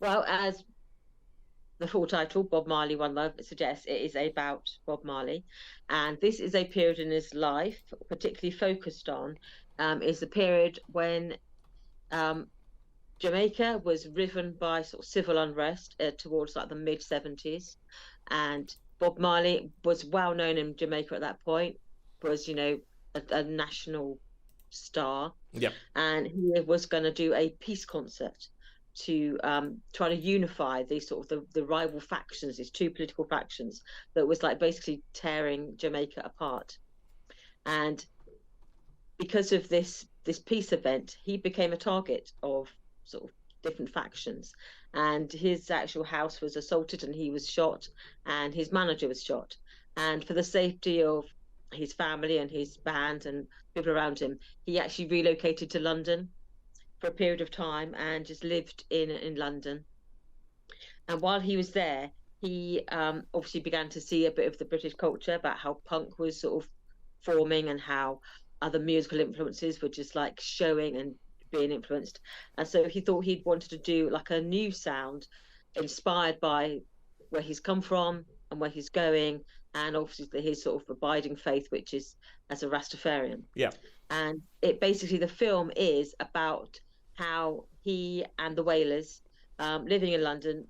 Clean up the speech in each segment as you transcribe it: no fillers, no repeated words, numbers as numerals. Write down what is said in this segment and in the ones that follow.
Well, as the full title, Bob Marley, One Love, suggests, it is about Bob Marley. And this is a period in his life, particularly focused on, is the period when um, Jamaica was riven by sort of civil unrest towards like the mid 70s. And Bob Marley was well known in Jamaica at that point, was, a national star. Yeah. And he was going to do a peace concert to try to unify these sort of the rival factions, these two political factions that was like basically tearing Jamaica apart. And because of this peace event, he became a target of sort of different factions, and his actual house was assaulted, and he was shot, and his manager was shot. And for the safety of his family and his band and people around him, he actually relocated to London for a period of time and just lived in London. And while he was there, he obviously began to see a bit of the British culture about how punk was sort of forming and how other musical influences were just like showing and being influenced. And so he thought he'd wanted to do like a new sound inspired by where he's come from and where he's going, and obviously his sort of abiding faith, which is as a Rastafarian. Yeah. And it basically, the film is about how he and the Wailers, living in London,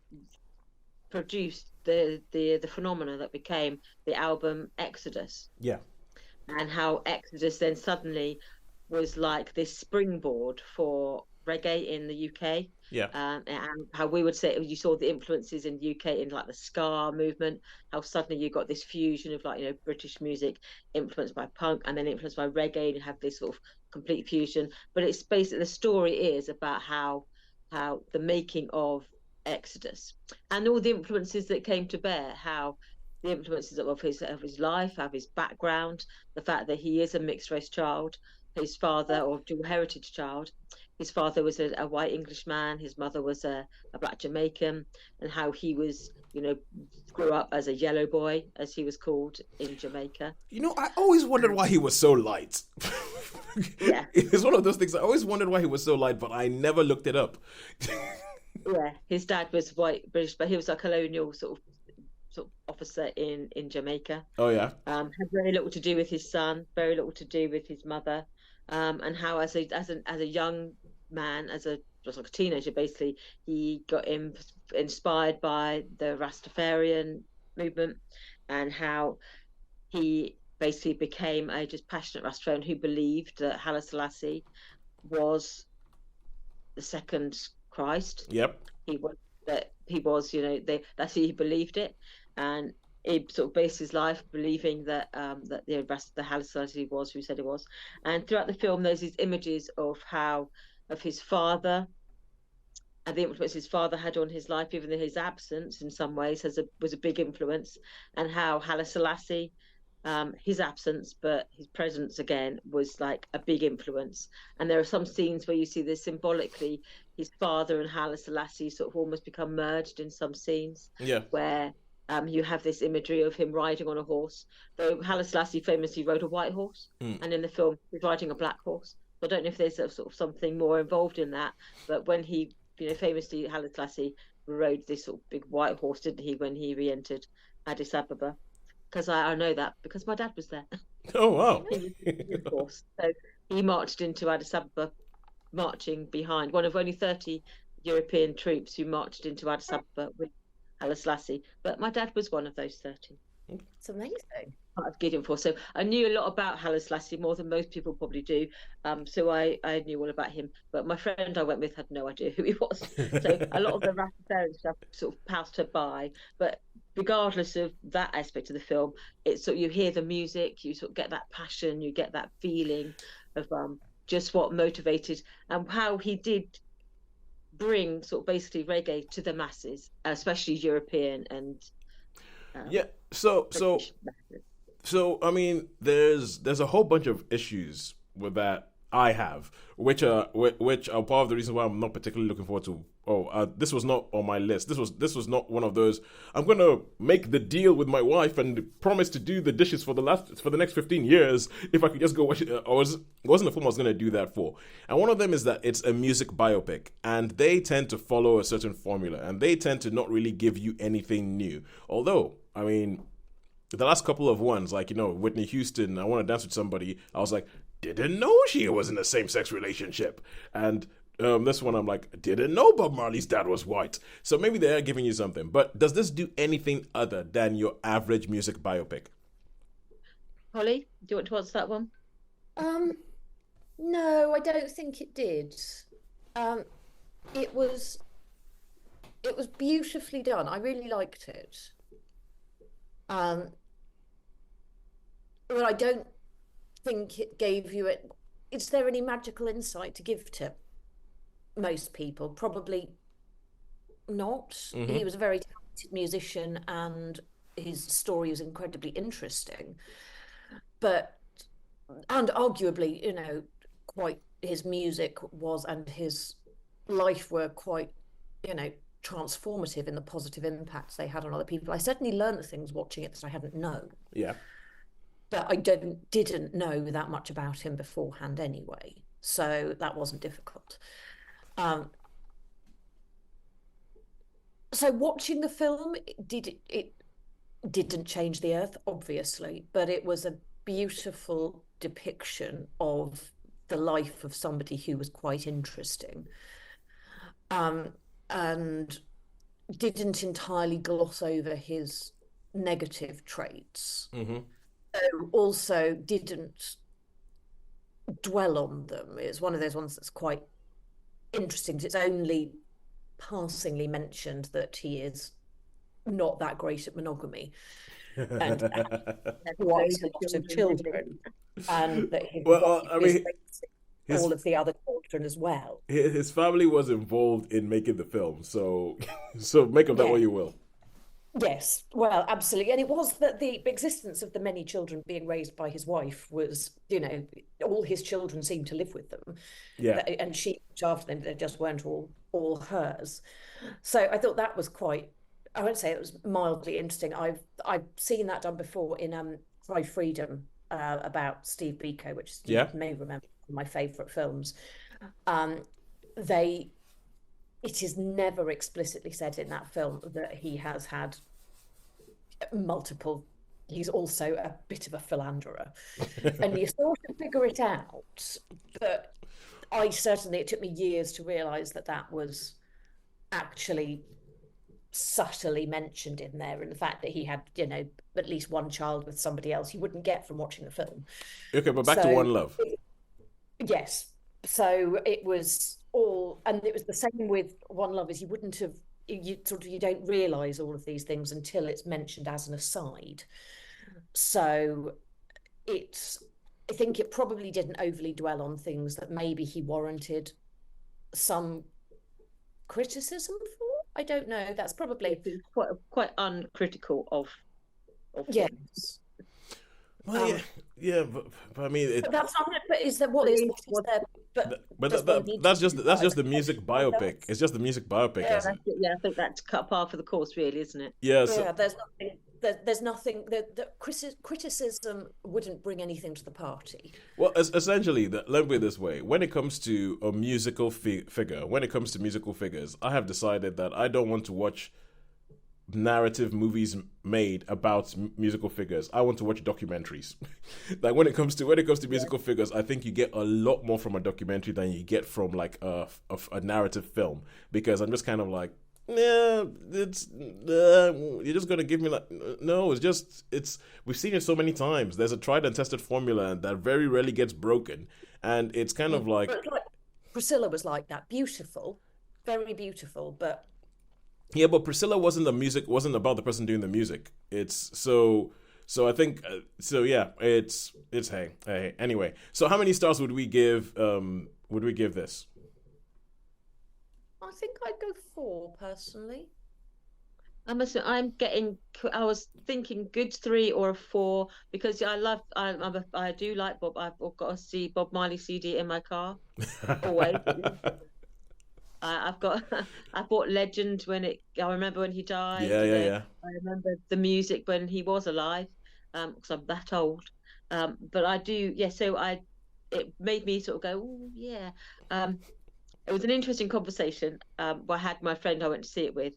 produced the phenomena that became the album Exodus, Yeah. and how Exodus then suddenly was like this springboard for reggae in the UK. Yeah. And how we would say you saw the influences in UK in like the ska movement, how suddenly you got this fusion of like, British music influenced by punk and then influenced by reggae, and you have this sort of complete fusion. But it's basically, the story is about how the making of Exodus and all the influences that came to bear, how the influences of his life, of his background, the fact that he is a mixed race child, his father, or dual heritage child. His father was a white Englishman, his mother was a black Jamaican, and how he was, grew up as a yellow boy, as he was called in Jamaica. I always wondered why he was so light. Yeah. It's one of those things. I always wondered why he was so light, but I never looked it up. Yeah, his dad was white British, but he was a colonial sort of officer in Jamaica. Oh yeah. Had very little to do with his son, very little to do with his mother, and how as a young man, just like a teenager, basically, he got inspired by the Rastafarian movement, and how he basically became a just passionate Rastafarian who believed that Haile Selassie was the second Christ. Yep. He was, that's who he believed it, and he sort of based his life believing that that the rest of the Haile Selassie was who he said he was. And throughout the film, there's these images of his father and the influence his father had on his life, even though his absence in some ways was a big influence, and how Haile Selassie, his absence, but his presence again was like a big influence. And there are some scenes where you see this symbolically, his father and Haile Selassie sort of almost become merged in some scenes. Yeah. Where you have this imagery of him riding on a horse, though Haile Selassie famously rode a white horse, and in the film he's riding a black horse. So I don't know if there's sort of something more involved in that, but when he, famously Haile Selassie rode this sort of big white horse, didn't he, when he re-entered Addis Ababa? Because I know that because my dad was there. Oh wow. Of course. So he marched into Addis Ababa, marching behind one of only 30 European troops who marched into Addis Ababa with Haile Selassie. But my dad was one of those 30. It's amazing. Part of Gideon Force. So I knew a lot about Haile Selassie, more than most people probably do. So I knew all about him. But my friend I went with had no idea who he was. So a lot of the Rastafarian stuff sort of passed her by. But regardless of that aspect of the film, it's sort of, you hear the music, you sort of get that passion, you get that feeling of just what motivated and how he did bring sort of basically reggae to the masses, especially European and yeah. So British masses. I mean, there's a whole bunch of issues with that I have, which are part of the reason why I'm not particularly looking forward to. Oh, this was not on my list. This was not one of those. I'm gonna make the deal with my wife and promise to do the dishes for the next 15 years if I could just go watch it. Wasn't the film I was gonna do that for. And one of them is that it's a music biopic, and they tend to follow a certain formula, and they tend to not really give you anything new. Although, I mean, the last couple of ones, like, Whitney Houston, I Want to Dance with Somebody, I was like, didn't know she was in a same-sex relationship. And this one, I'm like, didn't know Bob Marley's dad was white. So maybe they are giving you something. But does this do anything other than your average music biopic? Holly, do you want to answer that one? Um, no, I don't think it did. Um, it was it was beautifully done. I really liked it. Um, but I don't think it gave you it. Is there any magical insight to give to most people? Probably not. Mm-hmm. He was a very talented musician and his story was incredibly interesting. But, and arguably, quite his music was and his life were quite, transformative in the positive impacts they had on other people. I certainly learned things watching it that I hadn't known. Yeah. But I didn't know that much about him beforehand anyway. So that wasn't difficult. So watching the film, it didn't change the earth, obviously, but it was a beautiful depiction of the life of somebody who was quite interesting. And didn't entirely gloss over his negative traits. Mm-hmm. Also didn't dwell on them. It's one of those ones that's quite interesting. It's only passingly mentioned that he is not that great at monogamy and quite a lot of children, and that his Well, I mean, all of the other children as well. His family was involved in making the film, so so make of that what you will. Yes, well, absolutely. And it was that the existence of the many children being raised by his wife was, all his children seemed to live with them. Yeah. And she looked after them, they just weren't all hers. So I thought that was quite, I won't say it was mildly interesting. I've seen that done before in Cry Freedom, about Steve Biko, which you may remember from my favourite films. It is never explicitly said in that film that he has had multiple. He's also a bit of a philanderer, and you sort of figure it out. But it took me years to realise that was actually subtly mentioned in there, and the fact that he had, at least one child with somebody else you wouldn't get from watching the film. Okay, but back to One Love. Yes. So it was all, and it was the same with One Love, is you don't realise all of these things until it's mentioned as an aside. So I think it probably didn't overly dwell on things that maybe he warranted some criticism for. I don't know. That's probably quite uncritical of yes. Well, yeah, but I mean, but that's not. But is there what is there? But that's just the music biopic. It's just the music biopic. Yeah, I think that's cut par for the course, really, isn't it? Yeah. So, there's nothing. Criticism wouldn't bring anything to the party. Well, essentially, let me put it this way: when it comes to a musical figure, when it comes to musical figures, I have decided that I don't want to watch narrative movies made about musical figures. I want to watch documentaries. Like when it comes to musical figures, I think you get a lot more from a documentary than you get from like a narrative film, because I'm just kind of like, yeah, it's you're just gonna give me like, no, we've seen it so many times. There's a tried and tested formula that very rarely gets broken, and it's kind of like Priscilla was like that, beautiful, very beautiful, but yeah, but Priscilla wasn't about the person doing the music. It's so I think yeah, it's hey anyway. So how many stars would we give this? I think I'd go 4 personally. I'm getting. I was thinking good three or a four because I do like Bob. I've got a see Bob Marley CD in my car always. I've got I bought Legend when it. I remember when he died. Yeah, yeah, yeah. I remember the music when he was alive. Because I'm that old. But I do. Yeah. So I. It made me sort of go, oh yeah. Um, it was an interesting conversation. I had my friend I went to see it with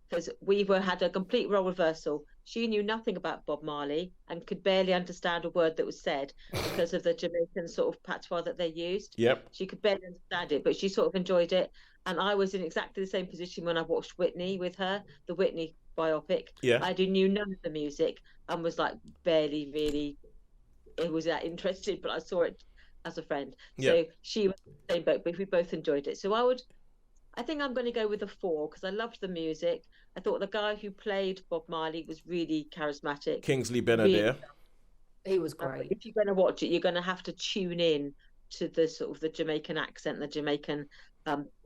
because we were had a complete role reversal. She knew nothing about Bob Marley and could barely understand a word that was said because of the Jamaican sort of patois that they used. Yep. She could barely understand it, but she sort of enjoyed it. And I was in exactly the same position when I watched Whitney with her, the Whitney biopic. Yeah. Knew none of the music and was like barely really it was that interested, but I saw it as a friend. Yeah. So she was in the same boat, but we both enjoyed it. So I think I'm going to go with a four because I loved the music. I thought the guy who played Bob Marley was really charismatic. Kingsley Really, Benadir. He was great. if you're going to watch it, you're going to have to tune in to the sort of the Jamaican accent, the Jamaican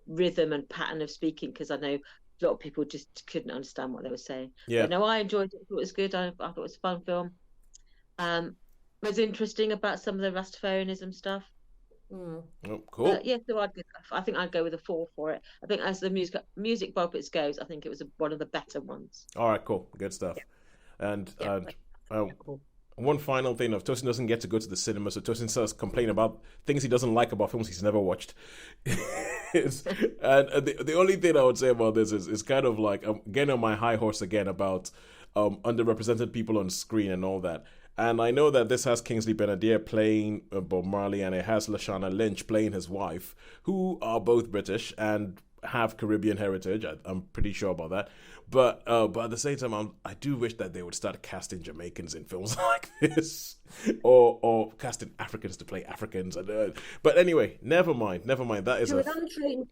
rhythm and pattern of speaking, because I know a lot of people just couldn't understand what they were saying. Yeah. But no, I enjoyed it. I thought it was good. I thought it was a fun film. Was interesting about some of the Rastafarianism stuff. Mm. Oh, cool. Yeah, so I think I'd go with a four for it. I think as the music biopics goes, I think it was one of the better ones. All right, cool. Good stuff. And Cool. one final thing of Tosin doesn't get to go to the cinema, so Tosin starts complaining about things he doesn't like about films he's never watched. And the only thing I would say about this is kind of like I'm getting on my high horse again about underrepresented people on screen and all that. And I know that this has Kingsley Benadir playing Bob Marley, and it has Lashana Lynch playing his wife, who are both British and have Caribbean heritage. I'm pretty sure about that. But at the same time, I do wish that they would start casting Jamaicans in films like this, or casting Africans to play Africans. But anyway, never mind. That is To an untrained